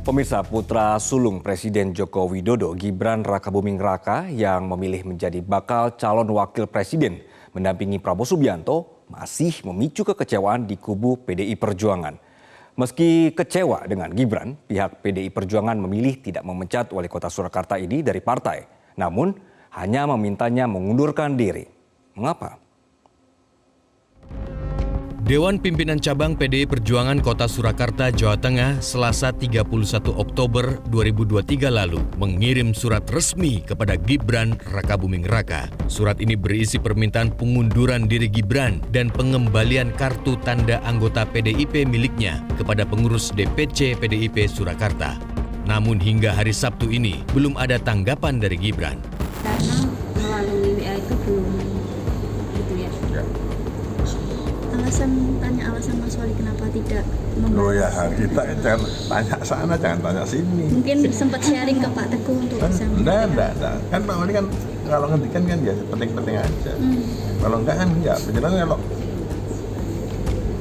Pemirsa, putra sulung Presiden Joko Widodo, Gibran Rakabuming Raka yang memilih menjadi bakal calon wakil presiden mendampingi Prabowo Subianto masih memicu kekecewaan di kubu PDI Perjuangan. Meski kecewa dengan Gibran, pihak PDI Perjuangan memilih tidak memecat wali kota Surakarta ini dari partai. Namun hanya memintanya mengundurkan diri. Mengapa? Dewan Pimpinan Cabang PDI Perjuangan Kota Surakarta, Jawa Tengah, Selasa 31 Oktober 2023 lalu mengirim surat resmi kepada Gibran Rakabuming Raka. Surat ini berisi permintaan pengunduran diri Gibran dan pengembalian kartu tanda anggota PDIP miliknya kepada pengurus DPC PDIP Surakarta. Namun hingga hari Sabtu ini belum ada tanggapan dari Gibran. Karena melalui WA itu belum gitu ya. Alasan Mas Wali kenapa tidak membahas? Oh ya, kita jangan tanya sana, jangan tanya sini. Mungkin sempat sharing ke Pak Teguh untuk bisa. Enggak. Kan Pak Wali kan kalau ngendikan kan ya penting-penting aja. Kalau enggak kan enggak. Penjelasan kalau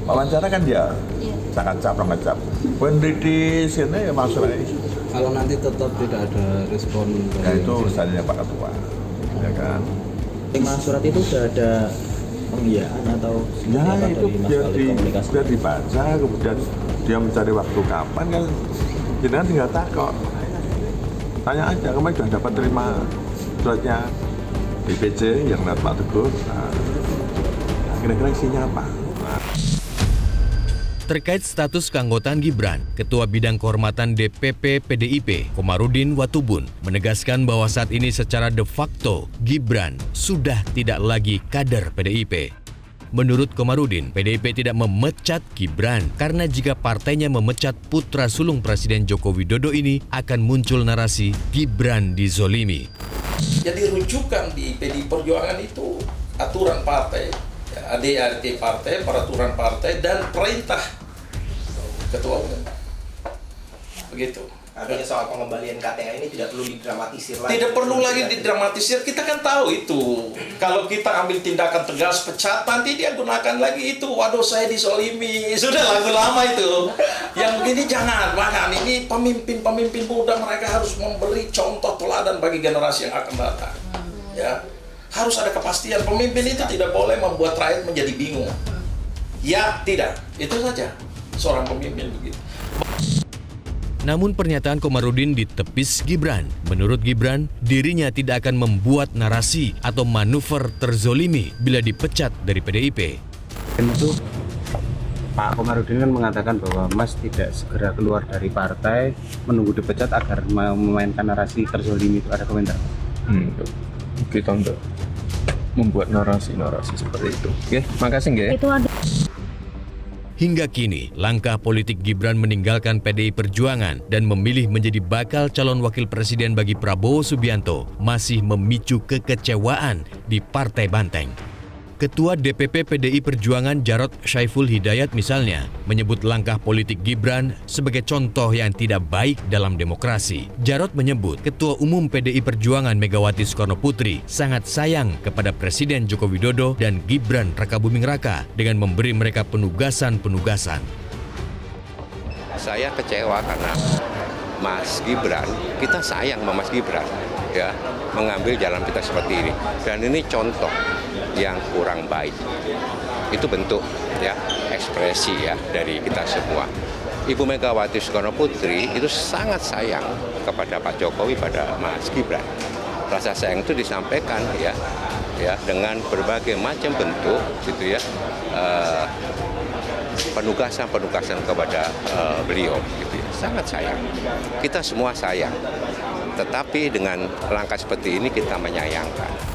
wawancara kan dia cakap-cakap, ngecap. Di sini ya masalah ini. Kalau nanti tetap tidak ada respon Ya itu urusannya Pak Ketua, ya kan. Lima surat itu sudah ada pengiyakan atau Ya itu komunikasi? biar dibaca, kemudian dia mencari waktu kapan kan, jangan tinggal takut. Tanya aja, kemarin sudah dapat terima suratnya DPC yang lihat Pak Teguh, kira-kira isinya apa? Terkait status keanggotaan Gibran, Ketua Bidang Kehormatan DPP PDIP, Komarudin Watubun, menegaskan bahwa saat ini secara de facto Gibran sudah tidak lagi kader PDIP. Menurut Komarudin, PDIP tidak memecat Gibran karena jika partainya memecat putra sulung Presiden Joko Widodo ini akan muncul narasi Gibran dizolimi. Jadi rujukan di PDI Perjuangan itu aturan partai, ADART partai, peraturan partai, dan perintah ketua umum. Begitu. Artinya soal pengembalian KTA ini tidak perlu didramatisir lagi. Tidak perlu lagi didramatisir. Kita kan tahu itu. Kalau kita ambil tindakan tegas pecat, nanti dia gunakan lagi itu. Waduh, saya disolimi. Sudah lagu lama itu. Yang begini jangan. Bahkan ini pemimpin-pemimpin muda, mereka harus memberi contoh teladan bagi generasi yang akan datang. Ya. Harus ada kepastian. Pemimpin itu tidak boleh membuat rakyat menjadi bingung. Ya, tidak. Itu saja. Seorang pemimpin begitu. Namun pernyataan Komarudin ditepis Gibran. Menurut Gibran, dirinya tidak akan membuat narasi atau manuver terzolimi bila dipecat dari PDIP. Tentu Pak Komarudin kan mengatakan bahwa Mas tidak segera keluar dari partai menunggu dipecat agar memainkan narasi terzolimi. Itu ada komentar? Kita untuk membuat narasi seperti itu. Oke, makasih nggak ya? Itu ada. Hingga kini, langkah politik Gibran meninggalkan PDI Perjuangan dan memilih menjadi bakal calon wakil presiden bagi Prabowo Subianto masih memicu kekecewaan di Partai Banteng. Ketua DPP PDI Perjuangan Jarod Syaiful Hidayat misalnya menyebut langkah politik Gibran sebagai contoh yang tidak baik dalam demokrasi. Jarod menyebut Ketua Umum PDI Perjuangan Megawati Soekarnoputri sangat sayang kepada Presiden Joko Widodo dan Gibran Rakabuming Raka dengan memberi mereka penugasan-penugasan. Saya kecewa karena Mas Gibran, kita sayang sama Mas Gibran, ya, mengambil jalan kita seperti ini. Dan ini contoh yang kurang baik. Itu bentuk ya ekspresi ya dari kita semua. Ibu Megawati Soekarnoputri itu sangat sayang kepada Pak Jokowi, pada Mas Gibran. Rasa sayang itu disampaikan ya dengan berbagai macam bentuk gitu ya. Penugasan kepada beliau gitu ya. Sangat sayang. Kita semua sayang. Tetapi dengan langkah seperti ini kita menyayangkan.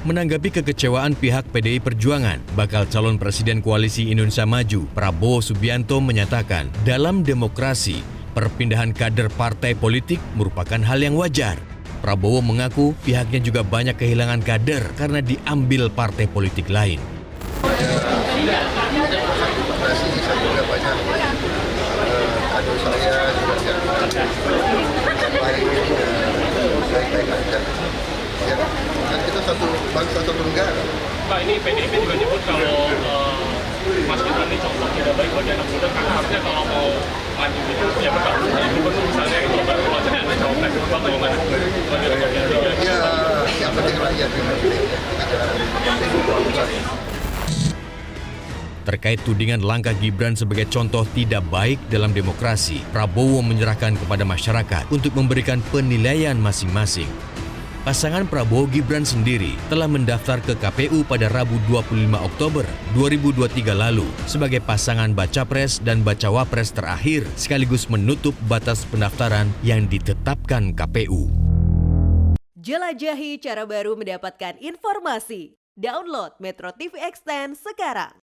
Menanggapi kekecewaan pihak PDI Perjuangan, bakal calon Presiden Koalisi Indonesia Maju, Prabowo Subianto menyatakan dalam demokrasi, perpindahan kader partai politik merupakan hal yang wajar. Prabowo mengaku pihaknya juga banyak kehilangan kader karena diambil partai politik lain. Kan kita satu bangsa, satu negara. Pak, ini PDIP juga nyebut kalau Mas Gibran ini contoh tidak baik bagi anak muda karena harusnya kalau mau maju itu punya bekal Terkait tudingan langkah Gibran sebagai contoh tidak baik dalam demokrasi, Prabowo menyerahkan kepada masyarakat untuk memberikan penilaian masing-masing. Pasangan Prabowo Gibran sendiri telah mendaftar ke KPU pada Rabu 25 Oktober 2023 lalu sebagai pasangan Baca Pres dan Bacawa Pres terakhir sekaligus menutup batas pendaftaran yang ditetapkan KPU. Jelajahi cara baru mendapatkan informasi. Download Metro TV Extend sekarang.